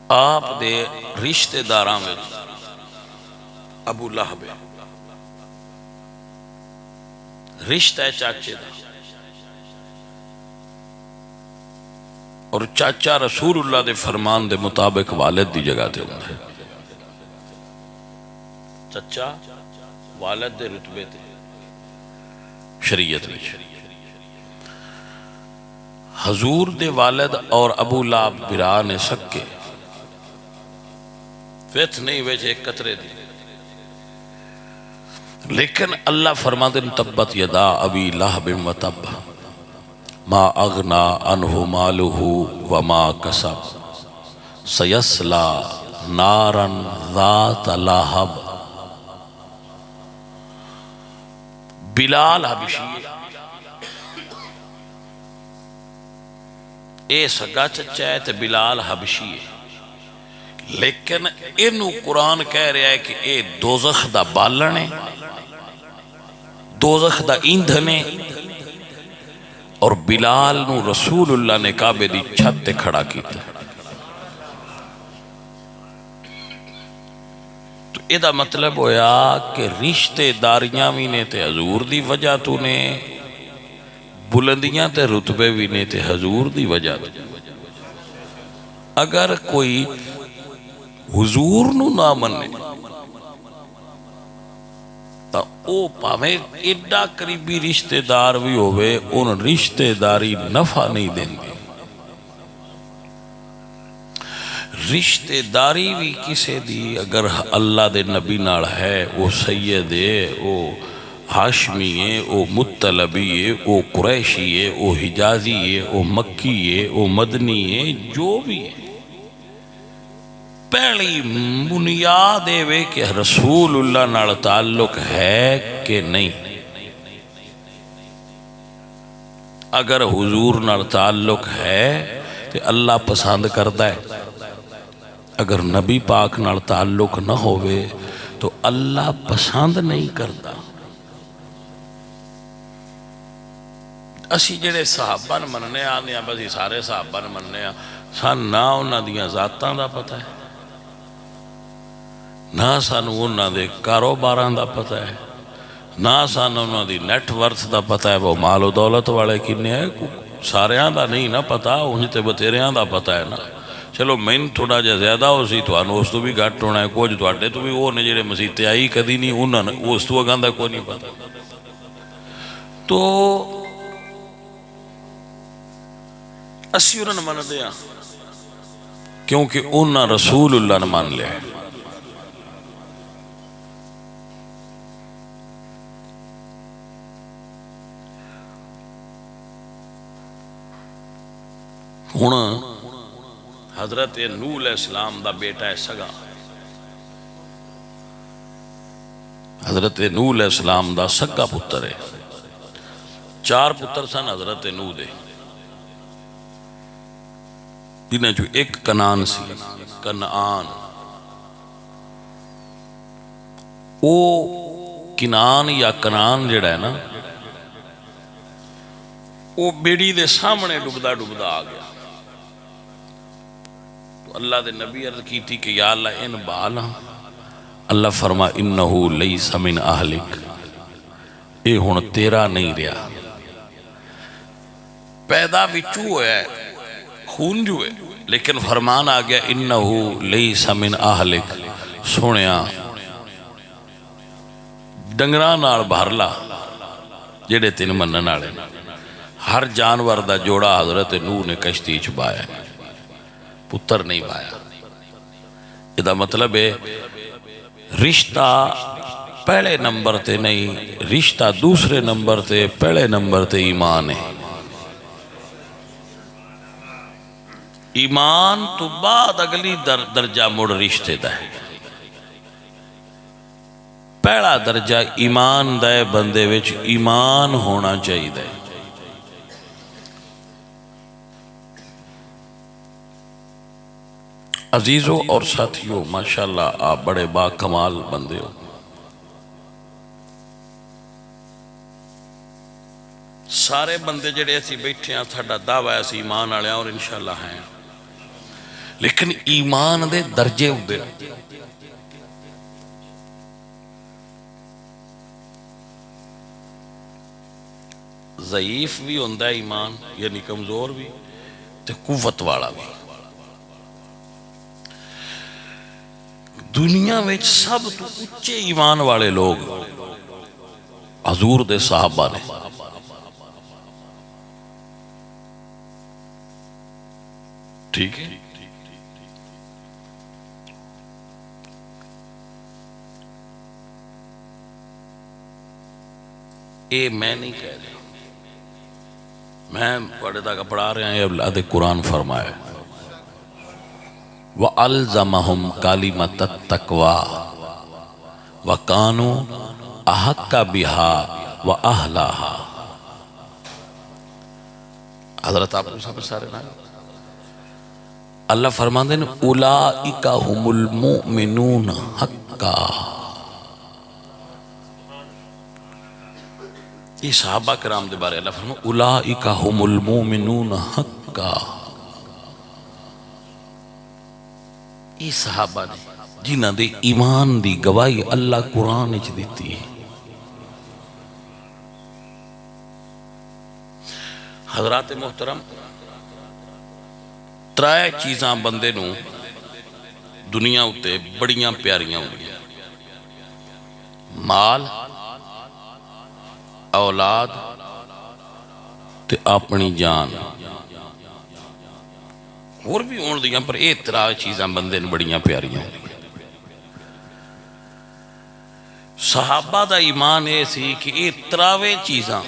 آپ دے رشتے داراں وچ ابو لہب رشتہ ہے چاچے دا، اور چاچا رسول اللہ دے فرمان دے مطابق والد دی جگہ تے ہوندا ہے۔ چچا والد دے رتبے تے شریعت وچ حضور دے والد اور ابو لہب برا نے سکے ویت نہیں ویچ ایک قطرے دی، لیکن اللہ فرما دن تبت یدا ابی لہب و تب ما اغنا عنہ مالہ وما کسب سیسلا نارا ذات لہب۔ بلال حبشی اے سگا چچا ہے تے بلال حبشی ہے، لیکن انہوں قرآن کہہ رہا ہے کہ اے دوزخ دا بالن ہے، دوزخ دا ایندھن ہے، اور بلال نو رسول اللہ نے کعبے دی چھت تے کھڑا کیتا۔ تو ایدہ مطلب ہویا کہ رشتے داریاں بھی نے تے حضور دی وجہ تو نے، بلندیاں تے رتبے بھی نے تے حضور دی وجہ تو۔ اگر کوئی حضور نو نہ مننے تا او پاویں ایڈا قریبی رشتے دار بھی ہوئے، ان رشتے داری نفع نہیں دیں گے۔ رشتے داری بھی کسے دی اگر اللہ دے نبی نال ہے، او سید ہے، او ہاشمی ہے، او مطلبی ہے، او قریشی ہے، او حجازی ہے، او مکی ہے، او مدنی ہے، جو بھی ہے، پہلی بنیاد ہے کہ رسول اللہ نال تعلق ہے کہ نہیں۔ اگر حضور نال تعلق ہے تو اللہ پسند کرتا ہے، اگر نبی پاک نال تعلق نہ ہوئے تو اللہ پسند نہیں کرتا۔ اسی جڑے صحابہ مننے آنے ہیں، بس سارے صحابہ مننے ہیں، سان نہ انہاں دیاں ذاتاں دا پتہ ہے، نہ سانو انہاں دے کاروباراں دا پتہ ہے، نہ سانو انہاں دی نیٹ ورتھ دا پتہ ہے، وہ مال و دولت والے کنے ہیں، ساریاں دا نہیں نہ پتہ، انہیں تے بتیریاں دا پتہ ہے نا۔ چلو میں تھوڑا جا زیادہ ہو سی تو انہوں اس تو بھی گھٹ ہونا ہے، کچھ تو آٹے تو بھی وہ نے جڑے مسیحتے آئی کدی نہیں، انہوں نے اس تو اگاندہ کوئی نہیں پتہ۔ تو اسی انہوں نے من دیا کیونکہ انہوں رسول اللہ نے مان لیا ہے۔ ہن حضرت نوح علیہ السلام دا بیٹا ہے سگا، حضرت نوح علیہ السلام دا سگا پتر ہے، 4 پتر سن حضرت نوح دے، جنہیں جو ایک کنان سی، کنعان، او کنان یا کنان جڑا ہے نا، وہ بیڑی دے سامنے ڈبدا ڈبدا آ گیا۔ تو اللہ دے نبی عرض کی تھی کہ یا اللہ ان بالا، اللہ فرما انہو لیس من اہلک، اے ہن تیرا نہیں رہا، پیدا وچو ہے خون جو ہے، لیکن فرمان آ گیا انہو لیس من اہلک، سنیا ڈنگران نال بھرلا جڑے تین منن والے، ہر جانور دا جوڑا حضرت نوح نے کشتی چھپایا، پتر نہیں پایا۔ یہ مطلب ہے رشتہ پہلے نمبر تے نہیں، رشتہ دوسرے نمبر تے، پہلے نمبر تے ایمان ہے۔ ایمان تو بعد اگلی درجہ مڑ رشتے دا ہے۔ پہلا درجہ ایمان دے بندے وچ ایمان ہونا چاہیے دے۔ عزیزوں اور ساتھیوں، ماشاءاللہ آپ بڑے با کمال بندے ہو، سارے بندے جڑے ایسی بیٹھے ہیں تھوڑا دعویٰ ایسی ایمان والے اور انشاءاللہ ہیں، لیکن ایمان دے درجے ہوندے ضعیف بھی ہوندا ہے ایمان یعنی کمزور بھی تے قوت والا بھی. دنیا میں سب تو اچھے ایمان والے لوگ حضور دے صحابہ نے. ٹھیک ہے. اے میں نہیں کہہ رہا، میں پڑھے تک پڑھا رہے ہیں. اللہ قرآن فرمائے وَأَلْزَمَهُمْ كَلِمَةَ التَّقْوَى وَكَانُوا أَحَقَّ بِهَا وَأَهْلَهَا. حضرت آپ کو سمجھ سارے نا اللہ فرماندے ہیں اولئک هم المؤمنون حقا. یہ صحابہ کرام دے بارے اللہ فرماندے اولئک هم المؤمنون حقا. یہ صحابہ نے جنہ دے ایمان دی گواہی اللہ قرآن وچ دیتی ہے. حضرات محترم ترائے چیزاں بندے نو دنیا اتے بڑیاں پیاریاں ہوئی: مال، اولاد تے اپنی جان. اور بھی ہون دیاں پر اے ترائے چیزاں بندے نو بڑیاں پیاریاں ہوئی. صحابہ دا ایمان اے سی کہ اے تراوے چیزاں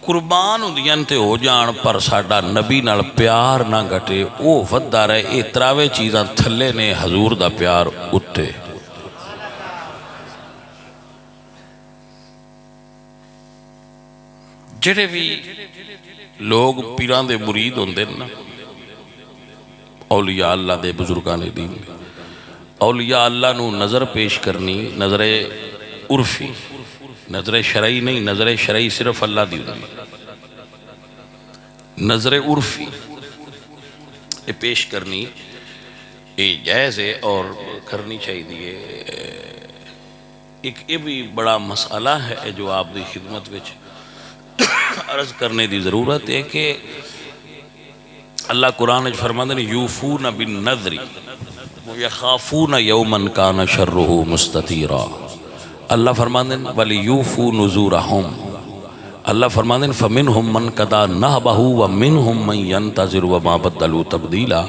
قربان ہوندیاں تے ہو جان پر ساڈا نبی نال پیار نہ گھٹے، او ودا رہے. اے تراوے چیزاں تھلے نے، حضور دا پیار اتے. جڑے بھی لوگ پیران دے مرید ہوندے نا، اولیاء اللہ دے بزرگان دین، اولیاء اللہ نو نظر پیش کرنی نظر عرفی، نظر شرعی نہیں. نظر شرعی صرف اللہ دی ہوندی. نظر عرفی پیش کرنی یہ جائز ہے اور کرنی چاہیے. ایک یہ بھی بڑا مسئلہ ہے جو آپ دی خدمت وچ عرض کرنے دی ضرورت ہے کہ اللہ قرآن وچ فرماندے ہیں یوفون بالنذر ویخافون یوما کان شرہ مستطیرا. اللہ فرماندے ہیں وَلِيُوفُوا نُذُورَهُمْ. اللہ فرماندے ہیں فَمِنْهُمْ مَنْ قَضَىٰ نَحْبَهُ وَمِنْهُمْ مَنْ يَنْتَظِرُ وَمَا بَدَّلُوا تَبْدِيلًا.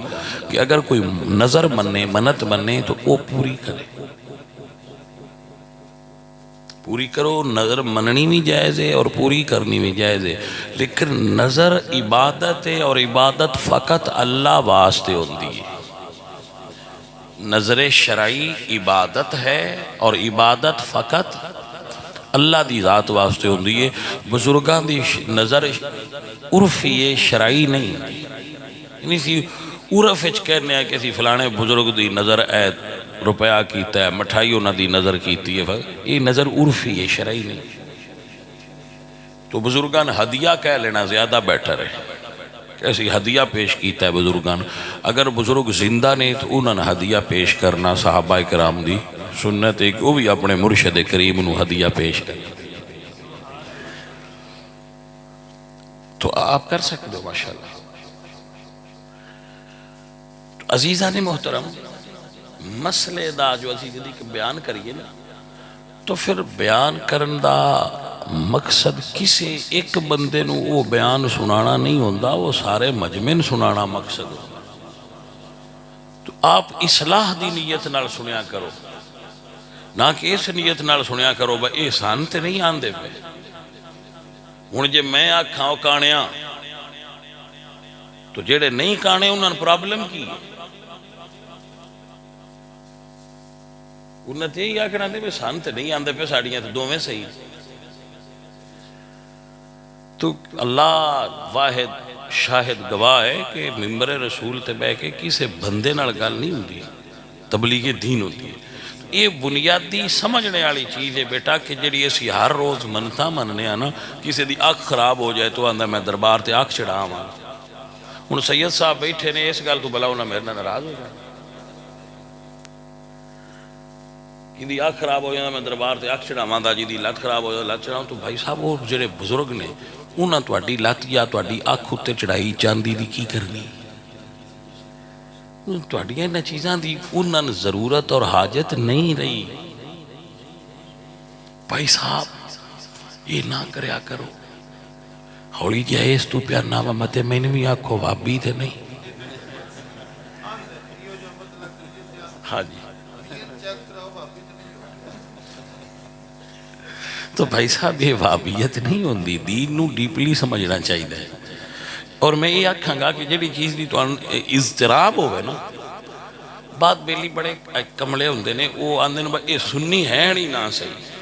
کہ اگر کوئی نظر مننے، منت مننے تو وہ پوری کرے. پوری کرو. نظر مننی بھی جائز ہے اور پوری کرنی بھی جائز ہے، لیکن نظر عبادت ہے اور عبادت فقط اللہ واسطے ہوندی ہے. نظر شرعی عبادت ہے اور عبادت فقط اللہ دی ذات واسطے ہوندی ہے. بزرگان دی نظر عرفی ہے، شرعی نہیں. یعنی سی عرف وچ کہنے ہیں کہ سی فلانے بزرگ دی نظر اے روپیہ کیتا ہے، مٹھائی انہاں دی نظر کیتی ہے. یہ نظر عرفی ہے، شرعی نہیں. تو بزرگان ہدیہ کہہ لینا زیادہ بیٹر ہے. کیسی ہدیہ پیش کیتا ہے بزرگان. اگر بزرگ زندہ نہیں تو انہوں نے ہدیہ پیش کرنا صحابہ کرام دی سنت ہے کہ وہ بھی اپنے مرشد کریم نو ہدیہ پیش کرنا. تو آپ کر سکتے ہو ماشاءاللہ. عزیزان محترم مسئلے دا جو عزیز دی کہ بیان کریے نا تو پھر بیان کرن دا مقصد کسی ایک بندے نو وہ بیان سنانا نہیں ہوندہ، وہ سارے مجمع سنانا مقصد ہوندہ. تو آپ اصلاح دی نیت نال سنیا کرو، نہ کہ اس نیت نال سنیا کرو با احسان تے نہیں آن دے پہ. ہن جے میں آکھاں کانیاں تو جڑے نہیں کانے انہاں نے پرابلم کی. انہاں تے ہی آکھنا دے احسان تے نہیں آن دے پہ، ساڑیاں تے دو میں صحیح. تو اللہ واحد شاہد گواہ ہے کہ ممبر رسول تے بے کے کسے بندے نال گل نہیں ہوندی، تبلیغ دین ہوتی ہے. یہ بنیادی سمجھنے والی چیز ہے بیٹا کہ جڑی اسی ہر روز منتا مننے نا، کسی دی آنکھ خراب ہو جائے تو آندہ میں دربار تے آنکھ چڑھا ہوں. ہوں سید صاحب بیٹھے نے اس گل تو بلا انہیں میرے نال ناراض ہو جانا، جی اکھ خراب ہو جاتا میں دربار سے اکھ چڑھاوا، جی لت خراب ہو جاتا لت چڑھاؤ، تو بھائی صاحب وہ جڑے بزرگ نے انہاں تہاڈی لت یا تہاڈی اکھ اتنے چڑھائی چاندی دی کی کرنی؟ تہاڈیاں انہاں چیزاں دی انہاں نوں ضرورت اور حاجت نہیں رہی۔ بھائی صاحب یہ نہ کریا کرو، ہولی جی اس تو پیار نام متے میں نے بھی آکھو بابی تھے نہیں۔ ہاں جی تو بھائی صاحب یہ وابیت نہیں ہوندی، دین نو ڈیپلی سمجھنا چاہیے۔ اور میں یہ آکھاں گا کہ جڑی چیز دی تو اضطراب ہوئے نا، بات بیلی بڑے کملے ہوندے نے وہ آندے نے یہ سنی ہے نہیں نہ صحیح،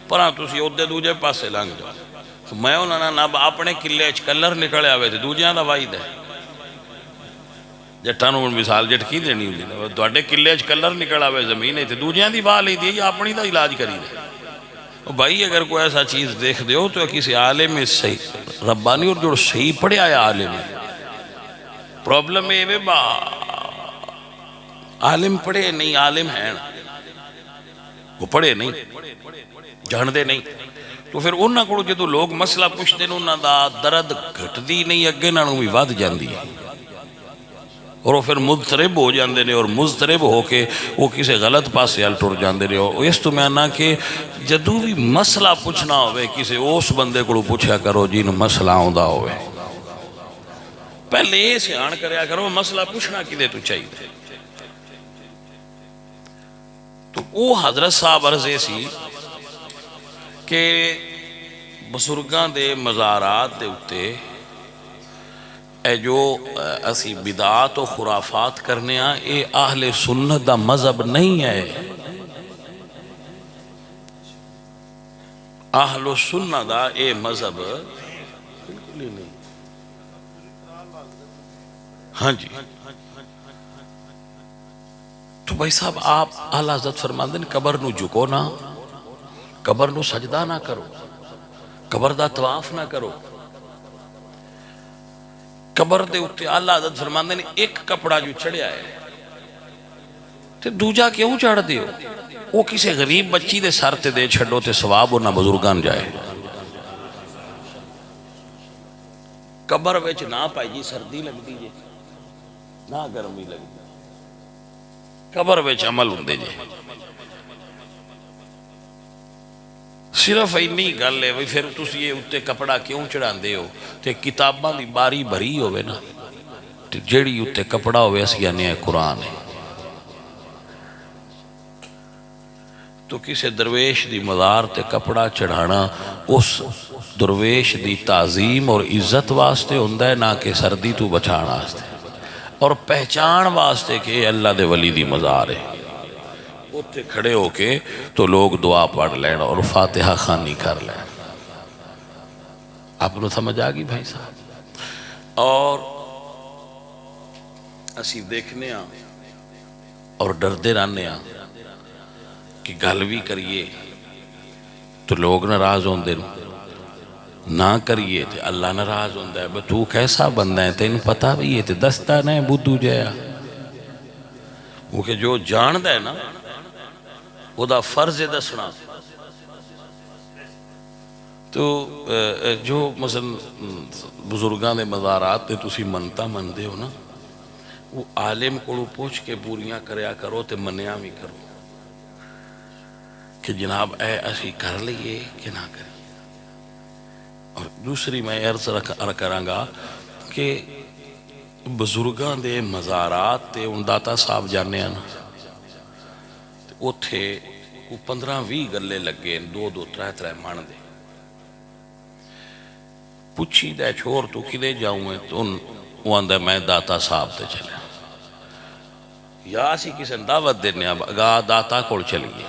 پرہاں تسی ادھے دوجے پاسے لنگ جاؤ۔ میں انہاں نہ اپنے قلعے کلر نکلے آوے تھے دوجیاں دا واحد ہے، جٹاں نوں مثال جٹ کی دینی ہوندی، تواڈے قلعے کلر نکل آوے زمین ہے تے دوجیاں دی واہ لئی دی یا اپنی دا علاج کری دے۔ بھائی اگر کوئی ایسا چیز دیکھ دیو تو کسی عالم صحیح ربانی اور جو صحیح پڑھے آیا عالم ہے، پرابلم ہے با عالم پڑھے نہیں، عالم ہیں وہ پڑھے نہیں جان دے نہیں، تو پھر انہاں کو جدو لوگ مسئلہ پوچھتے ہیں انہاں دا درد گھٹ دی نہیں اگے نانوں بھی ود جاندی ہے، اور وہ پھر مضطرب ہو جاندے نے، اور مضطرب ہو کے وہ کسی غلط پاسے ہل ٹر جاندے نے۔ اور اس تو میں آنا کہ جدو بھی مسئلہ پوچھنا ہوئے کسی اس بندے کو پوچھا کرو جن مسئلہ ہوندا ہوئے، پہلے یہ سیان کریا کرو مسئلہ پوچھنا کدے تو چاہیے۔ تو وہ حضرت صاحب عرضے سی کہ بزرگاں دے مزارات دے اتے اے جو اسی بدعات و خرافات کرنے ہاں اے اہل سنت دا مذہب نہیں ہے، اہل سنت دا اے مذہب بالکل ہی نہیں۔ ہاں جی تو بھائی صاحب آپ اعلیٰ حضرت فرماندے ہیں قبر نو جھکو نہ، قبر نو سجدہ نہ کرو، قبر دا طواف نہ کرو۔ قبر دے اتے اعلیٰ حضرت فرماندے ہیں ایک کپڑا جو چڑھیا ہے تے دوجا کیوں چڑھ دیو، وہ کسی غریب بچی دے سر تے دے چھڑو تے ثواب اور نہ بزرگان جائے۔ قبر ویچ نہ پائی جی سردی لگ دی جے نہ گرمی لگ دی، قبر ویچ عمل ہوندے جے۔ صرف اینی گل ہے پھر تسی یہ اتے کپڑا کیوں چڑھان دے ہو تے کتاباں دی باری بھری ہوئے نا، جیڑی اتے کپڑا ہوئے اس یعنی ہے قرآن ہے۔ تو کسی درویش دی مزار تے کپڑا چڑھانا اس درویش دی تعظیم اور عزت واسطے ہوندہ ہے، نہ کہ سردی تو بچانا واسطے اور پہچان واسطے کہ اللہ دے ولی دی مزار ہے۔ اتنے کھڑے ہو کے تو لوگ دعا پڑھ لین اور فاتحہ خوانی کر لین۔ آپ نے سمجھ آگئی بھائی صاحب؟ اور اسی دیکھنے ہاں اور ڈردے رہنے ہاں کہ گل بھی کریے تو لوگ ناراض ہوندے نہ کریے تو اللہ ناراض ہوندا ہے۔ بس تو کیسا بندہ ہے تین پتہ بھی ہے تے دستا نہیں بدھو جایا، وہ کہ جو جاندہ ہے نا وہ دا فرض دسنا۔ تو جو مثلا بزرگاں دے مزارات تے تسی منتا من دے ہو نا، وہ عالم کو پوچھ کے پوریاں کریا کرو تے منیا بھی کرو کہ جناب اے اسی کر لیے کہ نہ کریں۔ اور دوسری میں عرض کروں گا کہ بزرگاں دے مزارات تے ان داتا صاحب جانے ہیں نا، اتھے 15-20 گلے لگے 2-3 من دے پوچھی دے چھوڑ تو کدے جاؤں ہے تو وہ آندہ میں داتا صاحب تے چلے یا اسی کسی دعوت دینے اب اگاہ داتا کوڑ چلیے،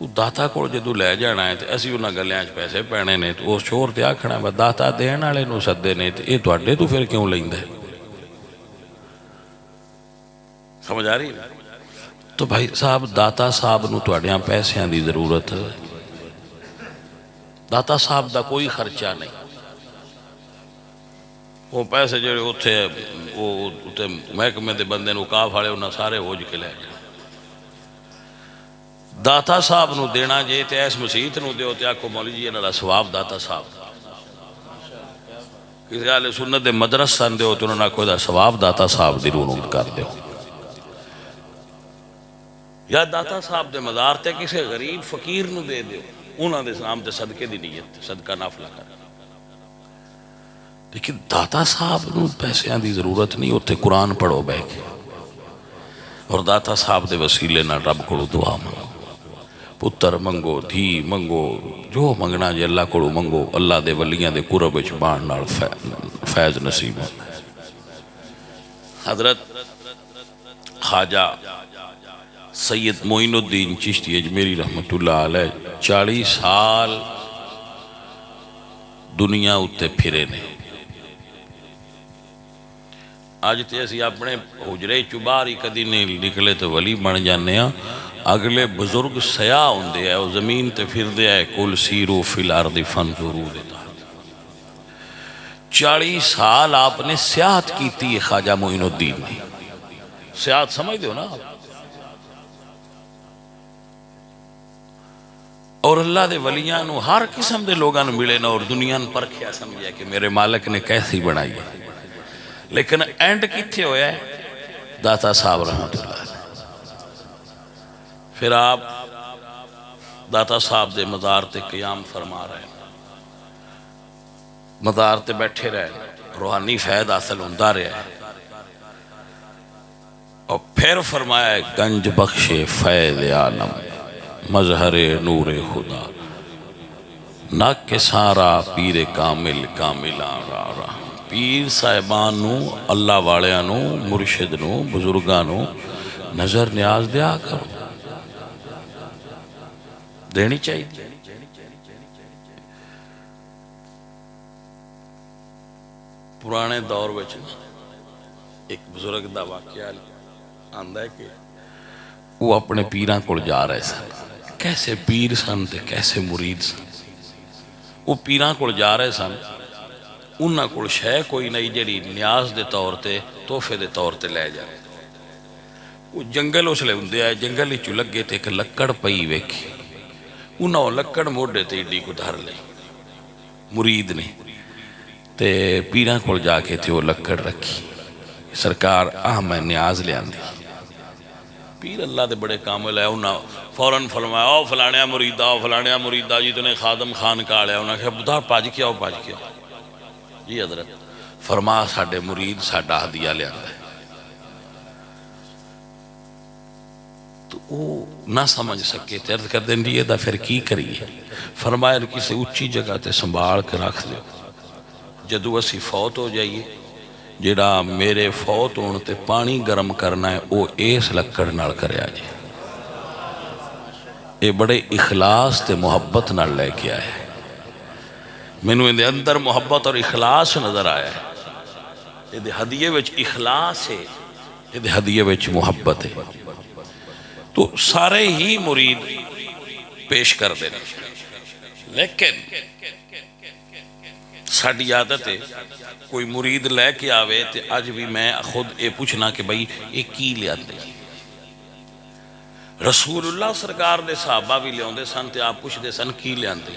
وہ داتا کوڑ جدو لے جانا ہے تو اسی انہاں گلیاں پیسے پینے نے تو وہ چھوڑ تے آکھنا ہے داتا دین آلے نو سدے نے تو یہ توڑے تو پھر کیوں لیں دے؟ سمجھ آ رہی ہے؟ تو بھائی صاحب داتا صاحب نو توڑیاں پیسیاں دی ضرورت ہے، داتا صاحب دا کوئی خرچہ نہیں، وہ پیسے جڑے اتنے وہ اتنے محکمے کے بندے کاف والے انہیں سارے ہوج کے لے گئے. داتا صاحب نو دینا جے تے اس مسیت نو دیو تے آکھو مولی جی انہاں دا ثواب داتا صاحب. کسی اہل سنت دے مدرسہ دیو تے انہاں آکھو دا ثواب داتا صاحب دی رونق کر دیو. یا داتا صاحب دے مزار تے کسی غریب فقیر نو دے دیو انہاں دے نام تے صدقے دی نیت صدقہ نافلہ کر. لیکن داتا صاحب نو پیسیاں دی ضرورت نہیں ہوتے قرآن پڑھو بے کے اور داتا صاحب دے وسیلے نہ رب کو دعا منگو پتر منگو دھی منگو جو منگنا جے اللہ کو منگو اللہ دے ولیاں دے قرب وچ بان نال فیض نصیب. حضرت خواجہ سید معین الدین چشتی اجمیری رحمت اللہ علیہ 40 سال دنیا اتے پھرے نے. آج تے اسی اپنے حجرے چباری کدی نہیں نکلے تو ولی بن جانے ہیں. اگلے بزرگ سیاہ ہوندے ہیں وہ زمین تے پھر دے ہے کل سیرو فی الارض فانظروا دیتا. 40 سال آپ نے سیاحت کی تھی خواجہ معین الدین نے. سیاحت سمجھ دو نا. اور اللہ دے ولیاں نو ہر قسم دے لوگاں نو ملے نا اور دنیا پر کیا سمجھا کہ میرے مالک نے کیسی بنائی ہے. لیکن اینڈ کتھے ہویا ہے داتا صاحب رحمت اللہ. پھر آپ داتا صاحب دے مزار تے قیام فرما رہے ہیں مزار تے بیٹھے رہے روحانی فیض حاصل ہوندہ رہے ہیں. اور پھر فرمایا ہے گنج بخش فیض عالم مظہر نور خدا ناک سارا پیر کامل کاملان را را. پیر صاحبان نو اللہ والیاں نو مرشد نو بزرگاں نو نظر نیاز دیا کرو دینی چاہیے. پرانے دور وچ ایک بزرگ دا واقعہ آندا ہے کہ وہ اپنے پیراں کول جا رہے سن. کیسے پیر سن تے کیسے مرید سن. وہ پیراں کول جا رہے سن انہاں کول شے کوئی نہیں جڑی نیاز دے طور تے تحفے دے طور تے لے جائے. وہ جنگل اس لے ہوندے آئے جنگل ہی لگے تے ایک لکڑ پئی ویکھی. انہاں لکڑ موڑے تے ایڈی کو دھر لے مرید نے تے پیراں کول جا کے تے وہ لکڑ رکھی. سرکار میں نیاز لے آندی. پیر اللہ دے بڑے کامل ہے. انہاں فوراً فرمایا او فلانیا مریدہ او فلانیا مریدہ جی تنے خادم خان کا لیا. انہاں کہا بدھا پاج کیا ہو پاج کیا جی حضرت فرما ساڑھے مرید ساڑھا ہدیہ لے آندہ ہے. تو وہ نہ سمجھ سکے تیرد کر دیں دیئے دا پھر کی کریے. فرمایا کسی اچھی جگہ تے سنبھال کے رکھ دے جدو اسی فوت ہو جائیے جڑا میرے فوت ہونے تے پانی گرم کرنا ہے وہ ایس لکڑ نال کرے آجے. یہ بڑے اخلاص تے محبت نال لے کے آئے. میں نے اندے اندر محبت اور اخلاص نظر آیا ہے. یہ دے ہدیے وچ اخلاص ہے یہ دے ہدیے وچ محبت ہے. تو سارے ہی مرید پیش کر دینا. لیکن ساڑھی عادت ہے کوئی مرید لے کے آوے تے آج بھی میں خود یہ پوچھنا کہ بھئی یہ کی لے آتے ہیں. رسول اللہ سرکار دے صحابہ بھی لے آندے سن تے آپ پوچھ دے سن کی لے آندے.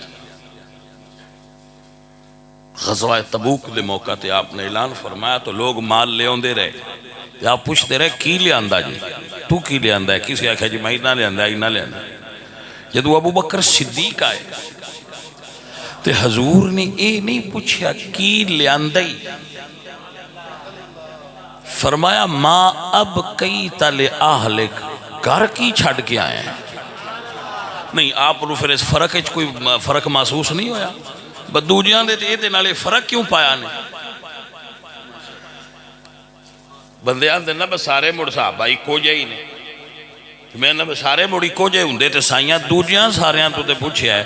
غزوہ تبوک دے موقع تے آپ نے اعلان فرمایا تو لوگ مال لے آندے رہے. آپ پوچھتے رہے کی لے آندہ جی تو کی لے آندہ ہے. کسی آکھا جی میں نہ لے آندہ ہے نہ لے آندہ ہے. جدو ابو بکر صدیق آئے تے حضور نے اے نہیں پوچھا کی لے آندہ ہی. فرمایا ما اب کئی تلے آہلک گھر کی چھڑ کے آئے ہیں. نہیں آپ رو پھر اس فرق ہے کوئی فرق محسوس نہیں ہویا. بدو جیاں دے تے نالے فرق کیوں پایا نے. بندے آندے نا بس سارے مڑ صاحبہ ہی کو جائی نے. میں نا بس سارے مڑی کو جائے ہوندے تے سائیاں دوجیاں ساریاں تو تے پوچھے آئے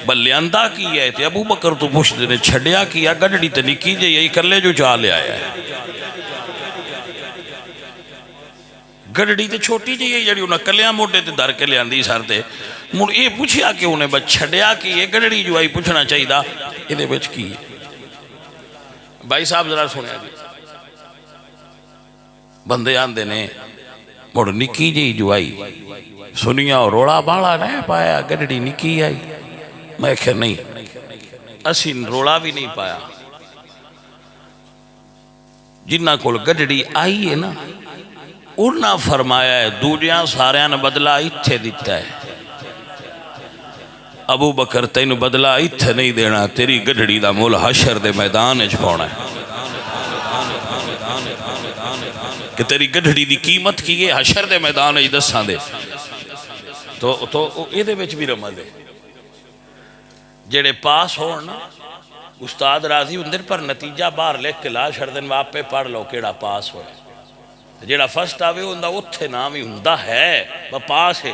بلیاندہ کی ہے تے ابو بکر تو پوچھ دینے چھڑیا کیا گڑڑی تے نکی جائے یہی کرلے جو چاہ لے آیا ہے. گڑڑی تے چھوٹی جائے جڑی انہاں کلیاں موٹے تے در کے لے آندی سار تے مڑ یہ پوچھیا کہ انہیں بس چھڑیا کی ہے گڑڑی جو آئی پوچھنا چاہی دا یہ دے بچ کی ہے. بھائی صاحب ذرا سنیا جی، بندے آندے نے مڑ نکی جی جو آئی سنیا اور روڑا بالا نہیں پایا، گڈڑی نکی آئی. میں کہ نہیں، اسی روڑا بھی نہیں پایا. جنہ کول گڈڑی آئی ہے نا انہاں فرمایا ہے دوجیاں ساریاں نے بدلہ اتھے دیتا ہے. ابو بکر تین بدلہ اتھے نہیں دینا، تیری گڈڑی دا مول حشر دے میدان اچ پاؤنا ہے کہ تیری گڈڑی دی قیمت کی ہے حشر دے میدان اچ دساں دے. تو یہ دے وچ بھی رمض ہے. جڑے پاس ہون نا استاد راضی اندر پر نتیجہ باہر لکھ کے لا چھڑ دن واپے پڑھ لو کیڑا پاس ہوئے. جڑا فرسٹ آوے ہوندہ اتھے نام ہی ہوندہ ہے وہ پاس ہے،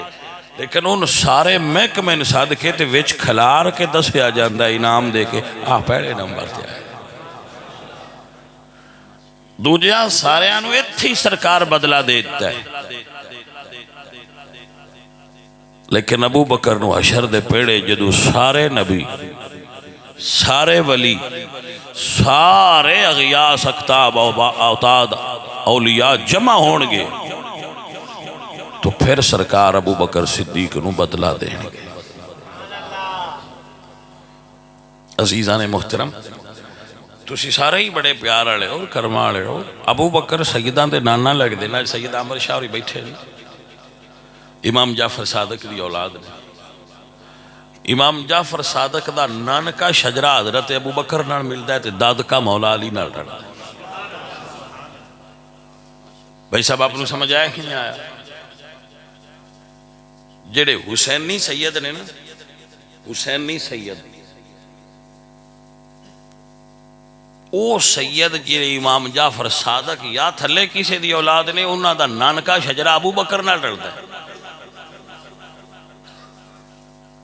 لیکن ان سارے محکمے صادقے تے وچ کھلار کے دسیا جاندہ انعام دے کے پہلے نمبر تے آئے. دوجیاں سارے آنو اتھی سرکار بدلہ دیتا ہے، لیکن ابو بکر نو حشر دے پیڑے جدو سارے نبی، سارے ولی، سارے اغیاس اکتاب اوتاد اولیاء جمع ہونگے تو پھر سرکار ابو بکر صدیق نو بدلہ دیں گے. عزیزان محترم، تسی سارے ہی بڑے پیار آلے ہو، کرما آلے ہو. ابو بکر سیدان دے نانا لگ دینا، سید عمر شاہ ہوئی بیٹھے نہیں، امام جعفر صادق دی اولاد نے. امام جعفر صادق دا نانکا شجرہ حضرت ابو بکر نال ملدا ہے تے دادکا مولا علی نال رڑا. بھائی صاحب آپ نے سمجھ آیا کہ نہیں آیا؟ جڑے حسینی سید نے نا، حسینی سید او سید جڑے امام جعفر صادق یا تھلے کسی دی اولاد نے، انہاں دا نانکا شجرہ ابو بکر نال رڑدا ہے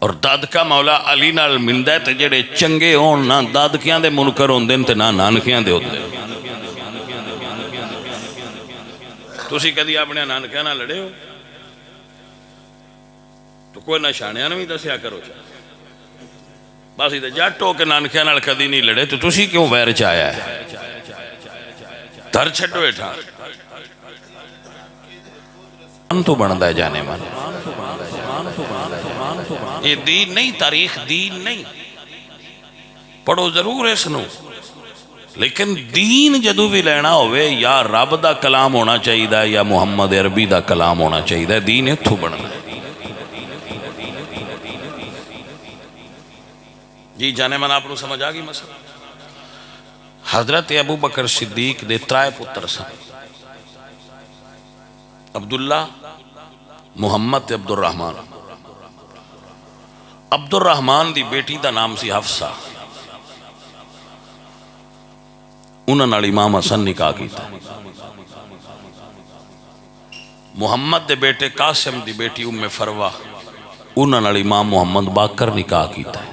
اور دادکا مولا علی نال ملدا ہے. تے جڑے چنگے ہون نہ دادکیاں دے منکر ہوندے تے نہ نانکیاں دے ہوندے. تسی کدی اپنے نانکیاں نال لڑے ہو تو کوئی نہ شانیاں بھی دسیا کرو. بس ادھر جٹ ہو کے نانکیاں نال کدی نہیں لڑے تو تسی کیوں ویر چ آیا ہے؟ دھر چھڈو بیٹھا تو بندا ہے جانے من. یہ دین نہیں، تاریخ دین نہیں. پڑھو ضرور اس نو، لیکن دین جدو بھی لینا ہوئے یا رب دا کلام ہونا چاہیے یا محمد عربی دا کلام ہونا چاہیے. دین اتھو بننا. جی جانے من آپ نے سمجھ آگی مسئلہ. حضرت ابو بکر صدیق دے ترائے پتر سن، عبداللہ، محمد تے عبد الرحمن. عبد الرحمن دی بیٹی دا نام سی حفصہ. انہاں نال امام حسن نکاح کیتا. محمد دے بیٹے قاسم دی بیٹی ام فروہ، انہاں نال امام محمد باقر نکاح کیتا ہے.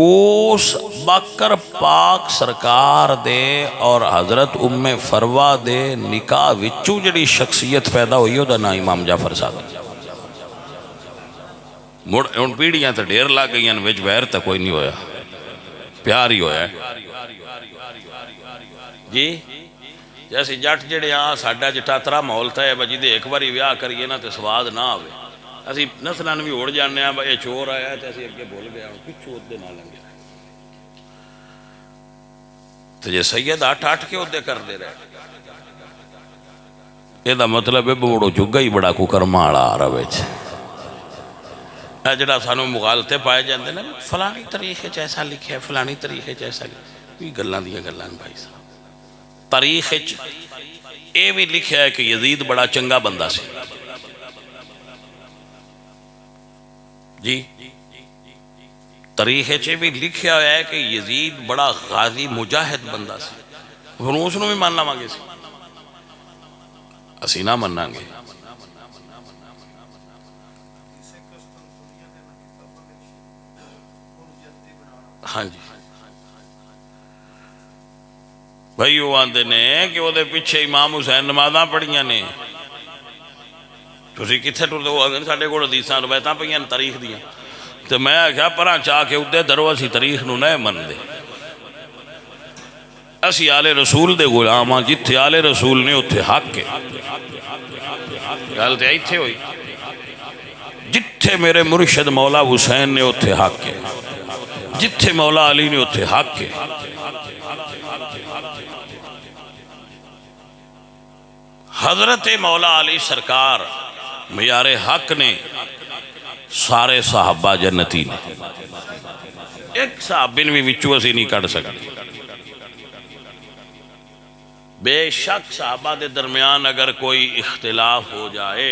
اس باقر پاک سرکار دے اور حضرت ام فروہ دے نکاح وچوں جڑی شخصیت پیدا ہوئی ہو دا نا امام جعفر صادق. مڑ ان پیڑیاں تے ڈھیر لگ گئی ہیں، وچ ویر تے کوئی نہیں ہویا، پیار ہی ہویا ہے. جی جیسے جٹ جڑے ہاں ساڈا جٹاترا ماحول تھا ہے بجی دے ایک باری ویاہ کریے نا تے سواد نہ آوے. اسی نسلان بھی اڑ جانے ہیں یہ چور آیا تے اسی اگے بھول گیا پچھو ادھے نہ لنگے تو یہ سید آٹھ کے ادھے کر دے رہے. یہ دا مطلب ہے بڑو جگہ ہی بڑا کو کرمالا آ رہا ہے. جڑا سانو مغالطے پائے جاندے نا فلانی طریقے ایسا لکھے ہے، فلانی طریقے ایسا لکھے. یہ گلاں دیا گلاں بھائی صاحب. تاریخ یہ بھی لکھا ہے کہ یزید بڑا چنگا بندہ سی. جی تاریخ بھی لکھا ہوا ہے کہ یزید بڑا غازی مجاہد بندہ سی. اس نو بھی مان لواں گے سی، اسی نہ مناں گے. ہاں جی بھائی وہ آندے نے کہ وہ دے پیچھے امام حسین نمازاں پڑھیاں نے. تسی کتھے ٹردے ہو؟ آندے ساڈے کول حدیثاں روایتاں پئیاں تاریخ دیاں. تو میں آخیا پراں چاہ کے ادھے درو اسی تاریخ نو نہ من دے. اسی آل رسول دے غلام ہاں، جتھے آل رسول نے اتھے حق ہے. گل تے ایتھے ہوئی، جتھے میرے مرشد مولا حسین نے اتھے حق ہے، جتھے مولا علی نے اتھے حق ہے. حضرت مولا علی سرکار معیار حق نے سارے صحابہ جنتی نے، ایک صحابین بھی وچو اسی نہیں کٹ سکتے. بے شک صحابہ دے درمیان اگر کوئی اختلاف ہو جائے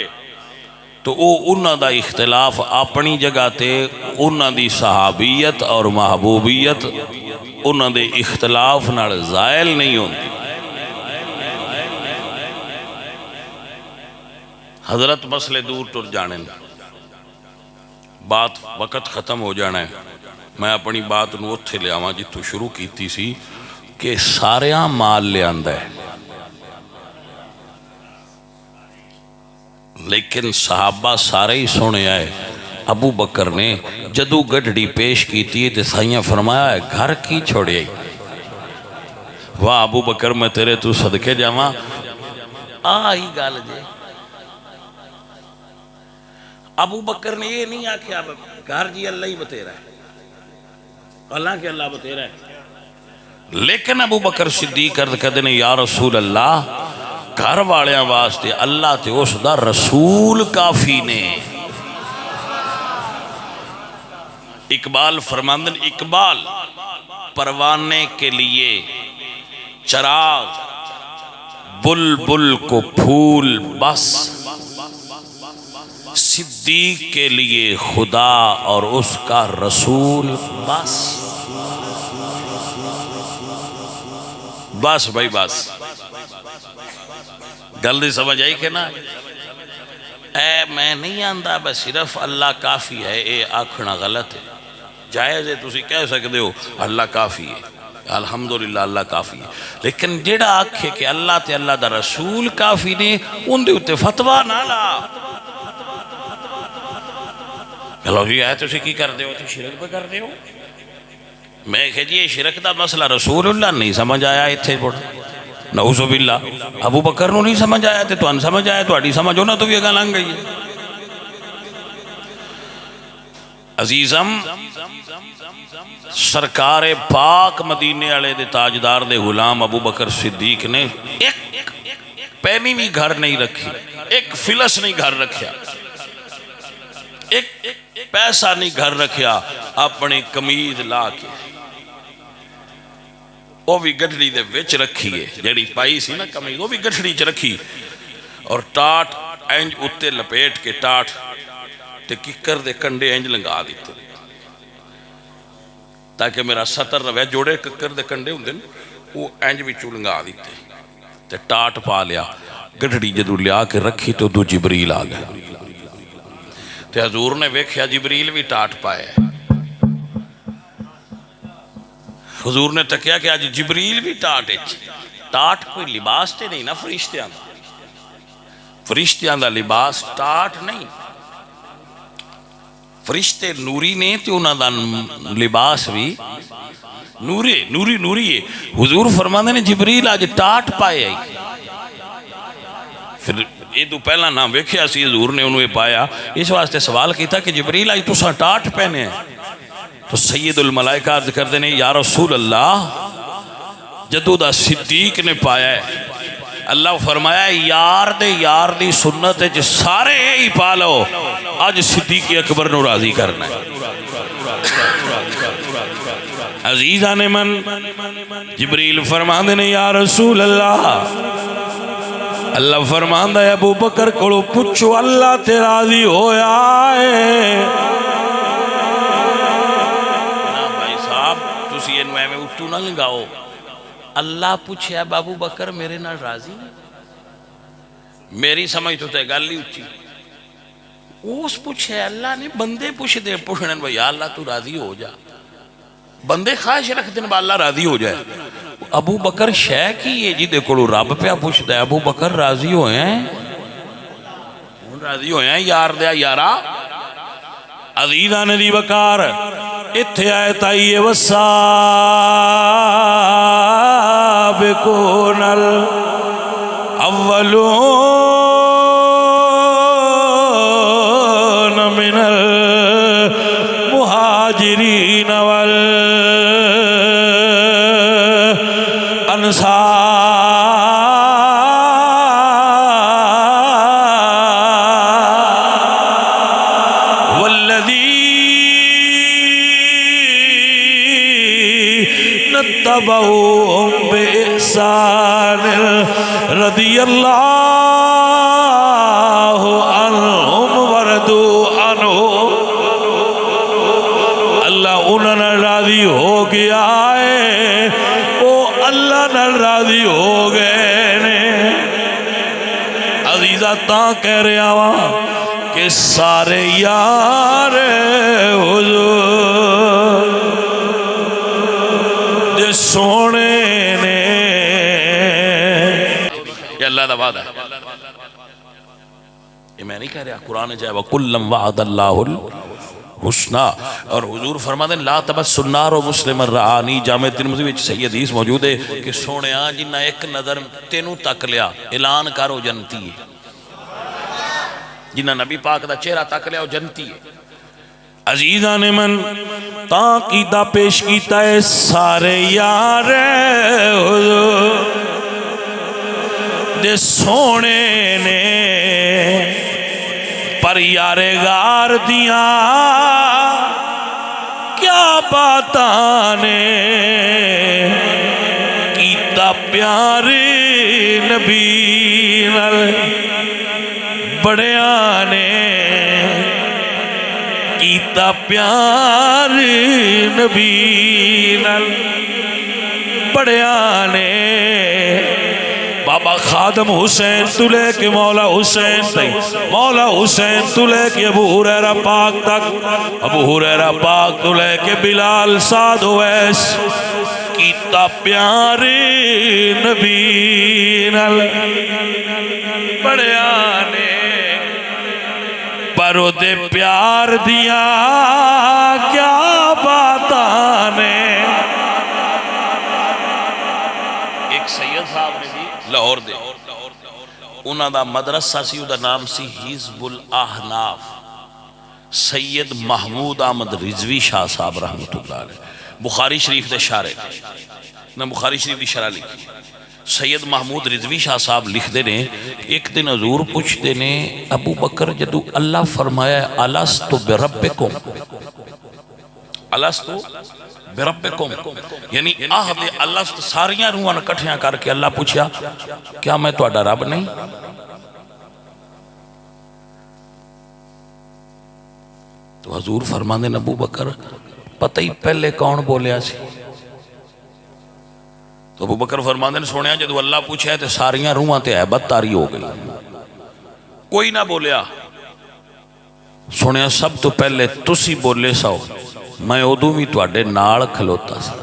تو وہ انہاں دا اختلاف اپنی جگہ تے انہاں دی صحابیت اور محبوبیت انہاں دے اختلاف نال زائل نہیں ہوندی. حضرت مسئلے دور ٹر جانے بات وقت ختم ہو جانا ہے. میں اپنی بات نو اتھے لے آواں جتوں شروع کیتی سی کہ ساریاں مال لے آندہ ہے، لیکن صحابہ سارے ہی سونے آئے. ابو بکر نے جدو گڈڑی پیش کیتی ہے تو سائیاں فرمایا ہے گھر کی چھوڑے. واہ ابو بکر میں تیرے تو صدقے جاواں. آئی گال جے ابو بکر نے یہ نہیں آکھیا گھر جی اللہ ہی بتیرا ہے، اللہ کہ اللہ بتیرا ہے. لیکن ابو بکر صدیق عرض کردے نے یا رسول اللہ گھر والیاں واسطے اللہ تے اس دا رسول کافی نے. اقبال فرماندن اقبال پروانے کے لیے چراغ بلبل کو پھول بس، صدیق کے لیے خدا اور اس کا رسول بس. بس بھائی بس گل دی سمجھ آئی کہ نا. اے میں نہیں آندہ بس صرف اللہ کافی ہے، اے آکھنا غلط ہے. جائز ہے تسی کہہ سکتے ہو اللہ کافی ہے، الحمدللہ اللہ کافی ہے، لیکن جیڑا آکھے کہ اللہ تے اللہ دا رسول کافی نے ان دے اتے فتوہ نہ لا. چلو جی آئے تسی کی کر دے ہو؟ تو شرک پہ کر دے ہو. میں کہ جی شرک دا مسئلہ رسول اللہ نہیں سمجھ آیا اتھے پڑھ نعوذ باللہ. ابو بکر نو نہیں سمجھ آیا تے تو ان سمجھ آیا تو اڈی سمجھو نا تو یہ گا لنگ گئی ہے. عزیزم سرکار پاک مدینے والے دے تاجدار دے غلام ابو بکر صدیق نے ایک پینی بھی گھر نہیں رکھی، ایک فلس نہیں گھر رکھیا، ایک پیسہ نہیں گھر رکھیا. اپنی قمیض لا کے وہ بھی گڈڑی دے وچ رکھی ہے، جڑی پائی سی نا قمیض وہ بھی گڈڑی چ رکھی، اور ٹاٹ اینج اتے لپیٹ کے ٹاٹ تے ککر دے کنڈے اینج لنگا دیتے تاکہ میرا سطر روے. جوڑے ککر دے کنڈے ہوں دن وہ اینج بھی چو لنگا دیتے تے ٹاٹ پا لیا. گڈڑی جدو لیا کے رکھی تو دو جبریل آ گیا تے حضور نے ویکھیا جبریل بھی ٹاٹ پائے. حضور نے تکیا کہ آج جبریل بھی ٹاٹ ہے. ٹاٹ کوئی لباس تے نہیں نا فرشتیاں دا، فرشتیاں دا لباس ٹاٹ نہیں. فرشتے نوری نے تے انہاں دا لباس بھی نوری ہے. حضور فرماندے نے جبریل آج ٹاٹ پائے آئی. پھر یہ تو پہلا نام ویکھیا سی حضور نے انہوں نے پایا، اس واسطے سوال کیتا کہ جبریل آج تساں ٹاٹ پہنے ہیں. تو سید الملائکہ عرض کر دینے یا رسول اللہ جدو دا صدیق نے پایا ہے. اللہ فرمایا یار دی سنت ہے سارے ہی پالو، آج صدیق اکبر نو راضی کرنا ہے. عزیزان من جبریل فرمان دینے یا رسول اللہ. اللہ فرمان دے ابو بکر کو پوچھو اللہ تے راضی ہویا ہے. بھائی صاحب تسی انوے میں اٹھو نہ لگاؤ. اللہ پوچھے ابو بکر میرے نال راضی نہیں؟ میری سمجھ تو تے گل ہی اچھی. اس پوچھے اللہ نے بندے پوچھ دے پوچھنے بھائی اللہ تو راضی ہو جا. بندے خواہش رکھ دن با اللہ راضی ہو جائے. ابو بکر شے کی ہے جی دیکھو رب پہ پوچھتا ہے ابو بکر راضی ہوئے ہیں؟ راضی ہوئے ہیں یار دیا یارا. عزیزان دی وقار اتھے آئے تائیے وسا السابقون الاولون من المہاجرین والانصار اتبعوهم بإحسان رضی اللہ عنہم ورضوا عنہ اللہ انہوں نے راضی ہو گیا ہے وہ اللہ نے راضی ہو گئے نے عزیزہ تاں کہہ رہا ہوا کہ سارے یار حضور سونے نے یہ اللہ دا وعدہ ہے یہ میں نہیں کہہ رہا قرآن جائے وَكُلًّا وَعَدَ اللَّهُ الْحُسْنَى اور حضور فرما دیں لا تبس النار و مسلم الرعانی جامع ترمذی وچ صحیح حدیث موجود ہے کہ سونے جنہ ایک نظر تینوں تک لیا اعلان کرو جنتی ہے جنہ نبی پاک دا چہرہ تک لیا جنتی ہے عزیزان من تاقیدہ پیش کیتا ہے سارے یار حضور دے سونے نے پر یار غار دیاں کیا باتانے کیتا پیارے نبی بڑے آنے کیتا پیار نبی بڑیانے بابا خادم حسین تلے کے مولا حسین تک مولا حسین تلے کے ابو ہریرہ پاک تک ابو ہریرہ پاک تلے کے بلال سعد ویس کیتا پیار نبی بڑیانے پرو دے پیار دیا کیا باتانے ایک سید صاحب نے بھی لاہور دے انہاں دا مدرسہ سی دا نام سی حزب الاحناف سید محمود احمد رضوی شاہ صاحب رحمت اللہ علیہ بخاری شریف دے شارے نہ بخاری شریف دی شرح لکھی سید محمود رضوی شاہ صاحب لکھ دے نے ایک دن حضور پوچھ دے نے ابو بکر جدو اللہ فرمایا الستو بربکم الستو بربکم یعنی آہد الست ساریاں روحاں کٹھیاں کر کے اللہ پوچھیا کیا میں تو اڈا رب نہیں تو حضور فرما دے ابو بکر پتہ ہی پہلے کون بولیا سی تو ابو بکر فرماندے نے سوڑیا جدو اللہ پوچھا ہے تو ساریاں روحاں تے عیبت تاری ہو گئی کوئی نہ بولیا سوڑیا سب تو پہلے تسی بولے ساؤ میں ادو بھی تواڈے نال کھلوتا سا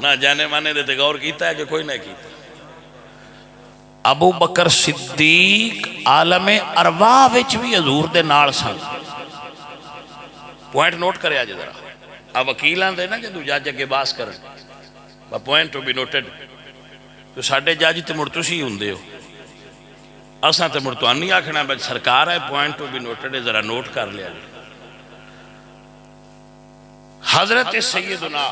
نہ جانے مانے دے غور کیتا ہے کہ کوئی نہ کیتا ابو بکر صدیق عالم ارواح وچ بھی حضور دے نال سن پوائنٹ نوٹ کرے آج ذرا اب وکیلان دے نا جدو جج اگے باس کرن پوائنٹ ٹو بی نوٹڈ تو ساڈے جج تے مڑ تسی ہوندے ہو اساں تے مڑ تہاں نہیں آکھنا بس سرکار ہے پوائنٹ ٹو بی نوٹڈ ہے ذرا نوٹ کر لیا حضرت سیدنا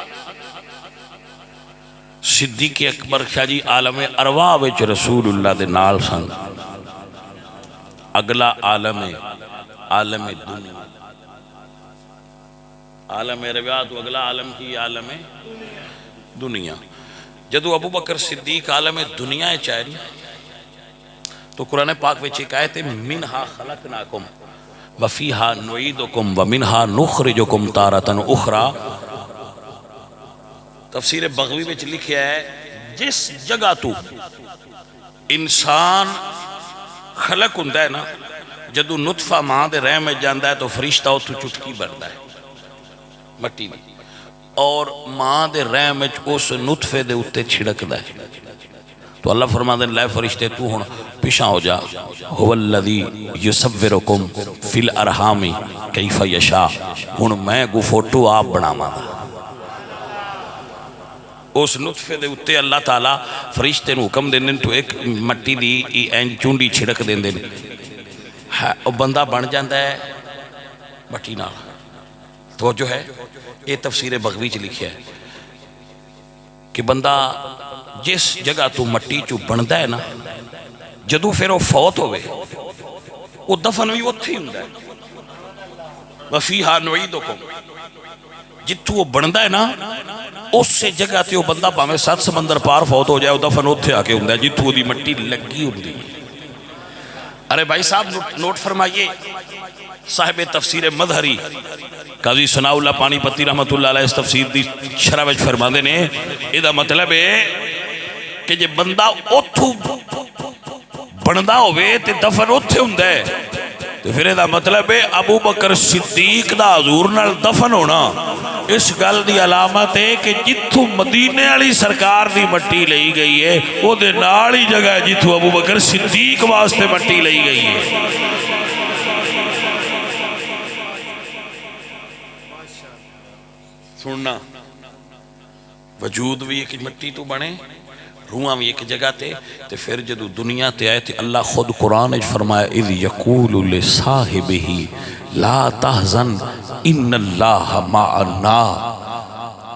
صدیق اکبر شاہ جی عالم ارواح وچ رسول اللہ دے نال سن اگلا عالم دنیا عالم روایات اگلا عالم کی عالم دنیا جدو ابو بکر صدیق عالم دنیا چاہے تو قرآن پاک وچ ایک آیت ہے منہا خلقناکم وفیہا نعیدکم ومنہا نخرجکم تارتن اخرى تفسیر بغوی وچ لکھیا ہے جس جگہ تو انسان خلق ہوندہ ہے نا جدو نطفہ ماں دے رحم میں جاندہ ہے تو فرشتہ تو چٹکی بڑھتا ہے مٹی میں اور ماں دے رحم میں اس نطفے دے اتے چھڑک دا ہے تو اللہ فرما دے لائے فرشتے تو ہون پیشاں ہو جا هو الذی یصورکم فی الارحام کیف یشاء ہون میں گو فوٹو آپ بنا مانا اس نطفے دے اتے اللہ تعالیٰ فرشتے نو حکم دیں تو ایک مٹی دی اینج چونڈی چھڑک دیں بندہ بن جاندہ ہے مٹی نال. تو جو ہے یہ تفسیر بغوی چ لکھیا ہے کہ بندہ جس جگہ تو مٹی چو بندا ہے نا جدو پھر وہ فوت ہوئے وہ دفن بھی اتھے ہی ہوندا ہے. وفیہا نعیدکم جتھو وہ بندا ہے نا اس سے جگہ تے وہ بندہ پاویں 7 سمندر پار فوت ہو جائے وہ دفن اتھے آ کے ہوندا ہے جتھو دی مٹی لگی ہوندی ہے. ارے بھائی صاحب نوٹ فرمائیے صاحب تفسیر مظہری قاضی ثناء اللہ پانی پتی رحمت اللہ علیہ اس تفسیر دی شرح وچ فرماندے نے یہ مطلب ہے کہ جے بندہ اتھو بندا ہوئے تے دفن اتھے ہوندا ہے تو پھر یہ مطلب ہے ابو بکر صدیق دا حضور نال دفن ہونا اس گل دی علامت ہے کہ جتھو مدینے والی سرکار دی مٹی لئی گئی ہے وہ دے نال ہی جگہ ہے جتھو ابو بکر صدیق واسطے مٹی لئی گئی ہے. سننا وجود بھی ایک مٹی تو بنے روحاں بھی ایک جگہ تے پھر جدو دنیا تے آئے تے اللہ خود قرآن اج فرمایا اذ یقول لصاحبہ لا تحزن ان اللہ معنا.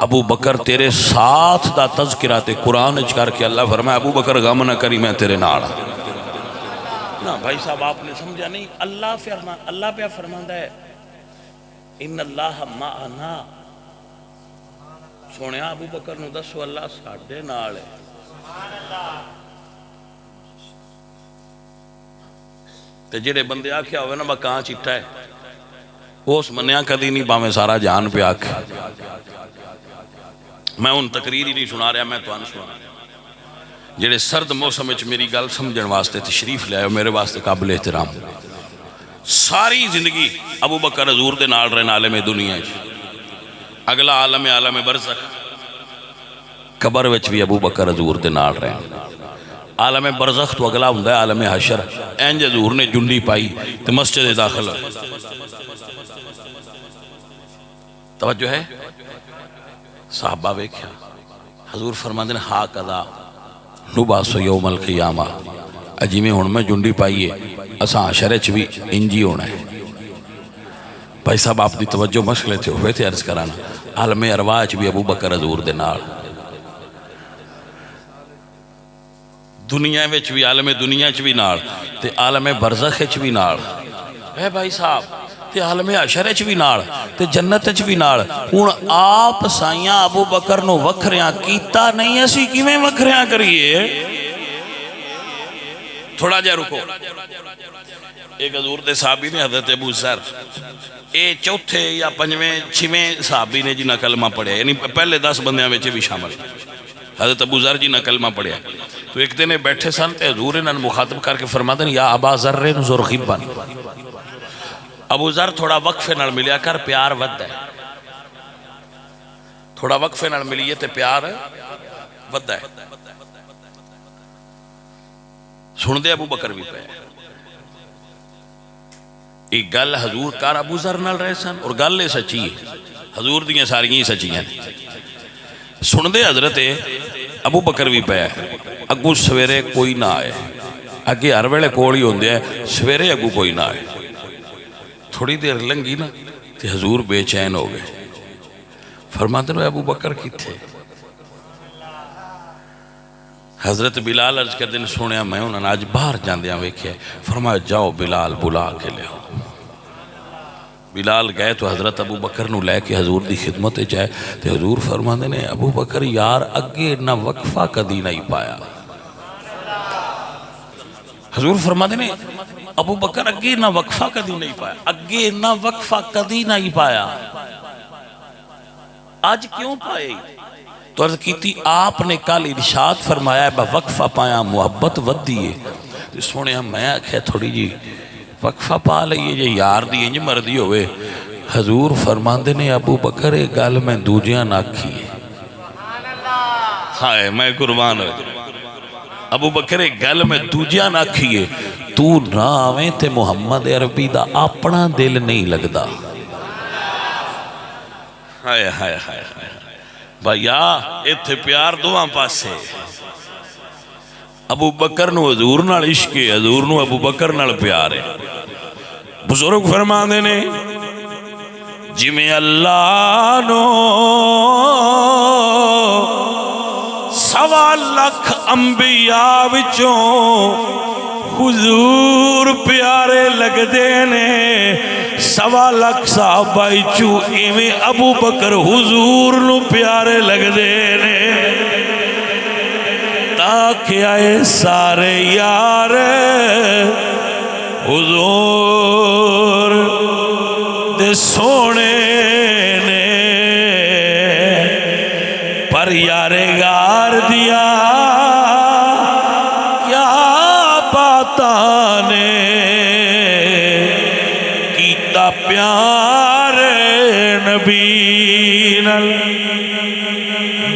ابو بکر تیرے ساتھ دا تذکرہ تے قرآن اج کر کے اللہ فرمایا ابو بکر غم نہ کری میں تیرے نال. نا بھائی صاحب آپ نے سمجھا نہیں اللہ پہ فرماندہ ہے ان اللہ معنا. سونے ابو بکر نو دسو اللہ ساڈے نال ہے. تے جڑے بندے آکھیا ہوئے نا با کہاں چٹا ہے اس منیا کدی نہیں باویں سارا جان پہ آکھ. میں ان تقریر ہی نہیں سنا رہا میں تو ان سنا جڑے سرد موسم وچ میری گل سمجھن واسطے تشریف لے آئے میرے واسطے قابل احترام. ساری زندگی ابو بکر حضور دے نال رہن عالم دنیا اگلا عالم برزخ قبر وچ بھی ابو بکر حضور دے نال رہن. عالم برزخ تو اگلا ہوندا ہے عالم حشر. اینج حضور نے جنڈی پائی تے مسجد داخل توجہ ہے صحابہ ویکھیا حضور فرماندے نے ہا کذا نبعث یوم القیامہ اجی میں ہن میں جنڈی پائیے اساں حشر وچ بھی انجی ہونا ہے. بھائی صاحب آپ دی توجہ مشغلے تھے ہوئے تھے عرض کرانا عالم ارواح وچ بھی ابو بکر حضور دے نال دنیا وچ بھی عالم دنیا وچ بھی نال تے عالم برزخ وچ بھی نال اے بھائی صاحب تے عالم حشر وچ بھی نال تے جنت وچ بھی نال. ہن آپ سائیاں ابو بکر نو وکھریاں کیتا نہیں اسی کیویں وکھریاں کریے. تھوڑا جا رکو ایک حضور دے صحابی نے حضرت ابو ذر اے چوتھے یا پنجویں چھویں صحابی نے جنہاں کلمہ پڑھیا یعنی پہلے 10 بندیاں وچ بھی شامل حضرت ابو ذر جنہاں کلمہ پڑھیا. تو ایک دن بیٹھے سن تے حضور انہاں مخاطب کر کے فرماتے ہیں یا ابا ذر نظر غبا ابو ذر تھوڑا وقفے نال ملیا کر پیار ود ہے. تھوڑا وقفے نال ملیے تے پیار ود ہے. سن دے ابو بکر بھی پہ ایک گل حضور کار ابو ذر نال رہے سن اور گل سچی ہے حضور دیاں ساریاں ہی سچی ہیں. سن دے حضرت ابو بکر بھی پہ اگو سویرے کوئی نہ آئے اگے ہر ویلے کول ہی ہوندے ہیں سویرے اگو کوئی نہ آئے. تھوڑی دیر لنگی نا تے حضور بے چین ہو گئے. فرماتے ہیں ابو بکر کی تھے. حضرت بلال عرض کر دن سنیا میں انہوں نے آج باہر جاندیاں ویکھیا فرمایا جاؤ بلال بلا کے لے. بلال گئے تو حضرت ابو بکر نو لے کے حضور دی خدمت جائے تو حضور فرماتے ہیں ابو بکر یار اگے نہ وقفہ کدی نہیں پایا. حضور فرماتے ہیں ابو بکر اگے نہ وقفہ کدی نہیں پایا اگے نہ وقفہ کدی نہیں پایا آج کیوں پائے. تو عرض کی تھی آپ نے کل ارشاد فرمایا ہے وقفہ پایا محبت ود دیئے. تو سونے میں آکھے تھوڑی جی وقفہ پا لئیے جے یار دی انج مردی ہوئے. حضور فرماندے نے ابو بکر ایک گل میں دوجیاں نہ کیے. ہائے میں قربان ہوئے ابو بکر ایک گل میں دوجیاں نہ کیے تو نہ آویں تے محمد عربی دا اپنا دل نہیں لگدا. ہائے ہائے ہائے بھائیا اتھے پیار دواں پاسے ابو بکر نو حضور نال عشق ہے، حضور نو ابو بکر نال پیار ہے۔ بزرگ فرما دینے جی میں اللہ نو 1.25 لاکھ انبیاء وچوں حضور پیارے لگ دینے، 1.25 لاکھ صحابہ چو ایویں ابو بکر حضور نو پیارے لگ دینے، تاکہ آئے سارے یار حضور دے سونے نے پر یار غار دیا کیا باتاں نے کیتا پیار نبی نال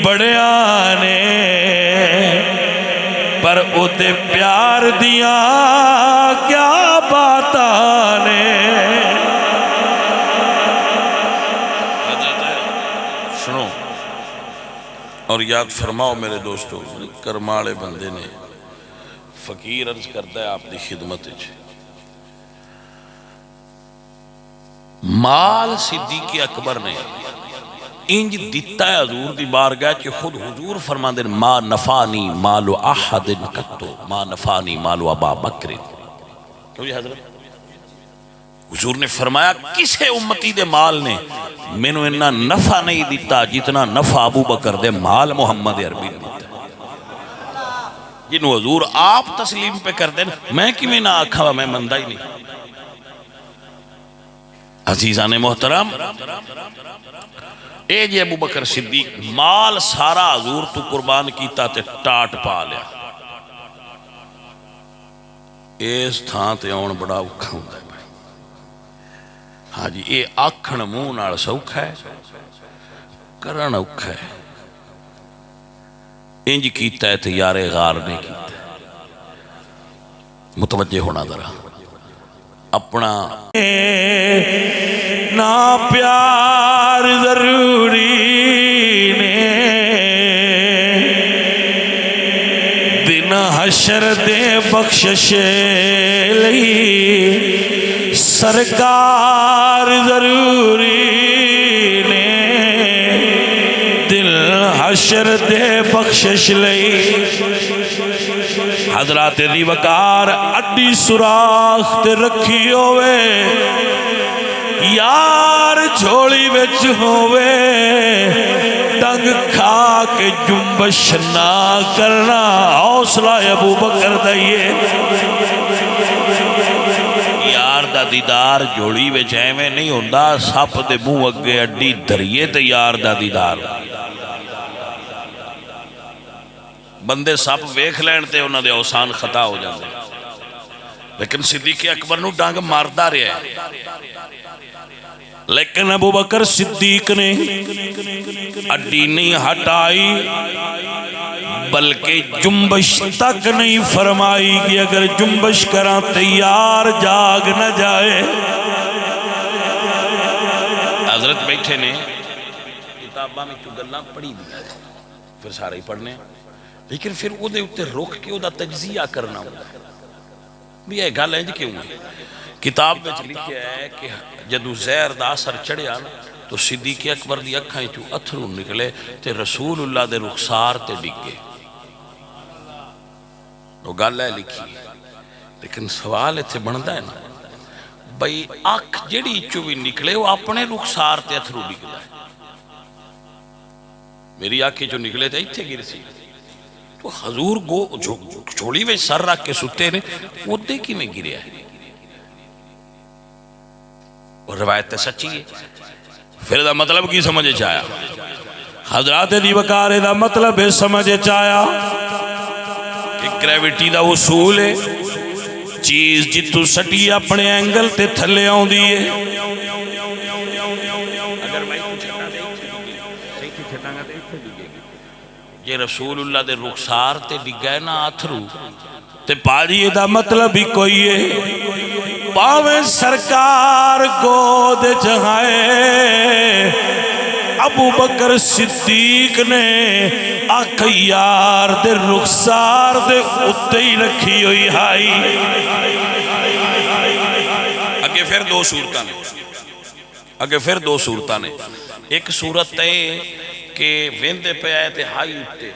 بڑیاں نے پر اوتے پیار دیا کیا باتاں نے۔ سنو اور یاد فرماؤ میرے دوستو، کرمالے بندے نے فقیر عرض کرتا ہے آپ دی خدمت ہے، مال صدیق اکبر نے انج دیتا ہے حضور دی بارگاہ کہ خود حضور فرما دیں ما نفانی مال احد قطو ما نفانی مال ابا بکر۔ کیوں یہ حضرت حضور نے فرمایا کسے امتی دے مال نے میں نے انہا نفع نہیں دیتا جتنا نفع ابو بکر دے مال محمد عربی دیتا، جنہوں حضور آپ تسلیم پہ کر دیں میں کیوں نہ آکھا میں مندہ ہی نہیں۔ عزیزان محترم، اے جی ابو بکر صدیق مال سارا حضور تو قربان کیتا تے ٹاٹ پا لیا، اس تھان تے آن بڑا اوکھا ہوتا ہے بھائی۔ ہاں جی اے آکھن منہ نال سوکھا ہے، کرن اوکھا ہے، انج کیتا ہے تے یار غار نے کیتا ہے۔ متوجہ ہونا ذرا اپنا نا پیار ضروری نے دن حشر دے بخشش لئی سرکار ضروری نے دل حشر دے بخشش لئی حضرات دی وقار اڈی سوراخ تے رکھی ہوئے یار جھولی وچ ہوئے ڈنگ کھا کے جنبش نہ کرنا حوصلہ ابو بکر دائیے یار دا دیدار جھولی وچ ایویں نہیں ہوندا سپ دے منہ اگے اڈی دریے تے یار دا دیدار بندے سپ ویکھ لین تے انہاں دے اوسان خطا ہو جاندے لیکن صدیق اکبر نو ڈانگ ماردا رہا ہے لیکن ابو بکر صدیق نے اڈی نہیں ہٹائی بلکہ جنبش تک نہیں فرمائی کہ اگر جنبش کراں تیار جاگ نہ جائے۔ حضرت بیٹھے نے کتابہ میں کیوں گلاں پڑھی دیا پھر سارے ہی پڑھنے لیکن پھر وہ دے اتے روک کے وہ دا تجزیہ کرنا ہوگا بھی یہ گل ہے جی کیوں ہے کتاب میں لکھیا ہے کہ جدو زہر دا اثر چڑھیا تو صدیق اکبر دی اکھائیں چو اتھرو نکلے تے رسول اللہ دے رخسار تے ڈگے وہ گل ہے لکھی لیکن سوال اتھے بندا ہے نا بھئی اکھ جڑی چو بھی نکلے وہ اپنے رخسار تے اتھرو ڈگدا ہے میری آنکھیں جو نکلے تھے اتھے گر سی تو حضور گو چھوڑی میں سر رکھ کے ستے نے وہ دے کی میں گریا ہے اور روایت سچی ہے پھر دا مطلب کی سمجھے چاہیا حضرات دی وقارے دا مطلب سمجھے چاہیا کہ گریویٹی دا اصول ہے چیز جتو سٹی اپنے اینگل تے تھلے آؤں دیئے اگر میں یہ رسول اللہ دے رخسار تے ڈگے نا آتھرو تے پاجی دا مطلب ہی کوئی ہے پاویں سرکار گود جہائے ابو بکر صدیق نے اکھ یار دے رخسار دے اتے ہی رکھی ہوئی ہائی. اگے پھر دو صورتاں نے ایک صورت ہے کہ ویندے پہ آئے تھے ہائی اٹھتے،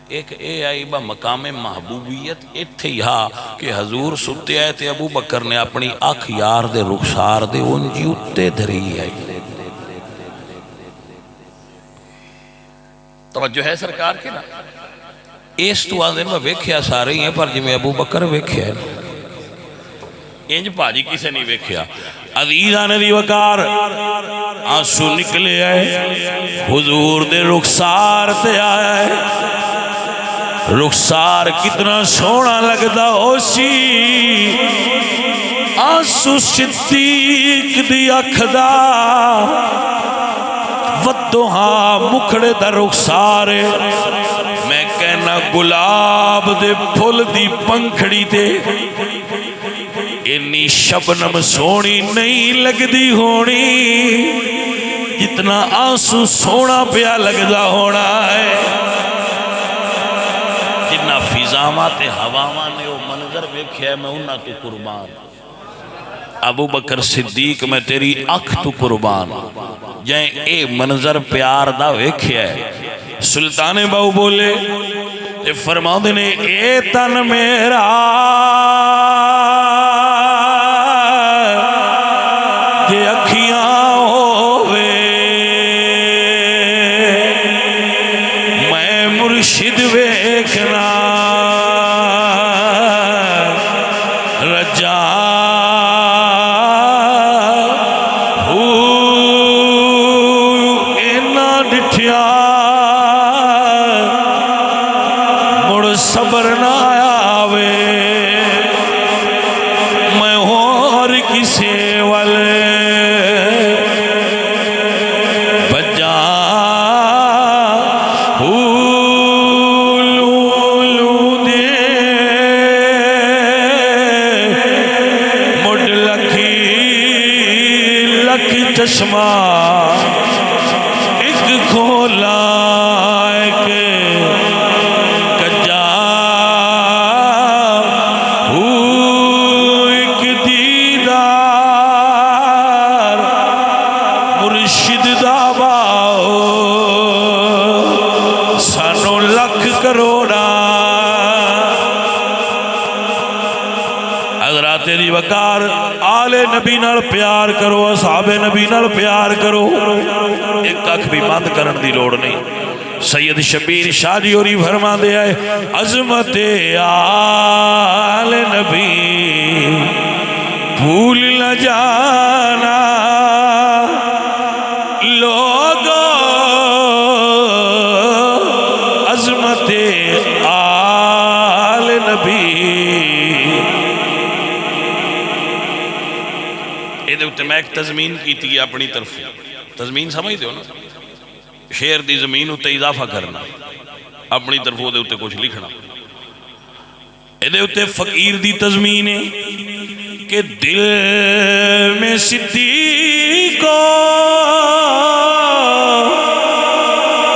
ایک اے آئی با مقام محبوبیت اتھے یہاں کہ حضور ستے آئے تھے ابو بکر نے اپنی اکھ یار دے رخسار دے انجی اتے دھری ہے. توجہ ہے سرکار کی نا. اس تو آدھے میں ویکھیا سارے ہیں پر جی میں ابو بکر ویکھیا ہے انج پاجی کسے نہیں ویکھیا. عزیزان دی وقار آنسو نکلے آئے حضور دے رخسار تے آئے. رخسار کتنا سونا لگدا ہو سی آنسو صدیق دی اکھ دا ودوہاں مکھڑے دا رخسار. میں کہنا گلاب دے پھل دی پنکھڑی دے انی شبنم سونی نہیں لگ دی ہونی جتنا آنسو سونا پیا لگ دا ہونا ہے. جتنا فضامات ہواواں نے وہ منظر ویکھیا ہے میں انہاں تو قربان. ابو بکر صدیق میں تیری اکھ تو قربان جائیں اے منظر پیار دا ویکھیا ہے. سلطان باؤ بولے تے فرما دینے اے تن میرا جے اکھیاں ہووے میں مرشد ویکھنا رجا اینا ڈٹھیا مڑ صبر نہ آوے میں اور کسے والے بجا لولو دے مڈ لکھی لکھ چشمہ ایک کھولا تیری وقار آل نبی نال پیار کرو اصحاب نبی نال پیار کرو. ایک اکھ بھی بند کرن دی لوڑ نہیں. سید شبیر شاہ جی ہوری فرما دے آئے عظمت آل نبی بھول نہ جانا لوگو عظمت آل نبی. میں ایک تضمین کی تھی اپنی طرف تضمین سمجھ دے ہو نا شیر دی زمین اتے اضافہ کرنا اپنی طرف دے اتے کچھ لکھنا. دے اتے فقیر دی تضمین ہے کہ دل میں صدیق کو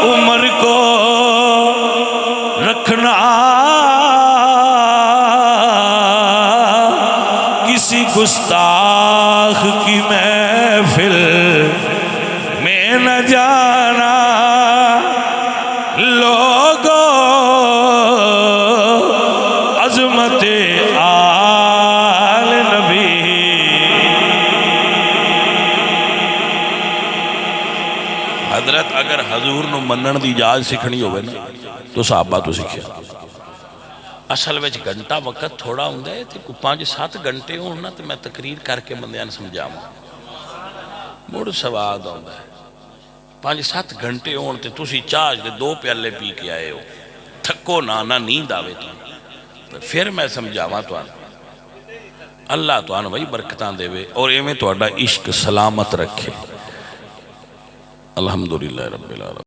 عمر کو رکھنا کسی گستاخ کی محفل میں نہ جانا لوگو عظمت آل نبی. حضرت اگر حضور نو منن دی جاج سکھنی ہوئے نا تو صحابہ تو سکھیا. اصل وچ گھنٹہ وقت تھوڑا ہوندہ ہے تو 5-7 گھنٹے ہونا تو میں تقریر کر کے بندیاں سمجھاؤں مڑ سواد ہوندہ ہے. 5-7 گھنٹے ہونے تو تسی چاج دے 2 پیالے پی کے آئے ہو تھکو نہ نیند آوے تو پھر میں سمجھاواں تو اللہ تو آن بھائی برکتان دے وے اور یہ میں تو اڈا عشق سلامت رکھے. الحمدللہ رب العالمین.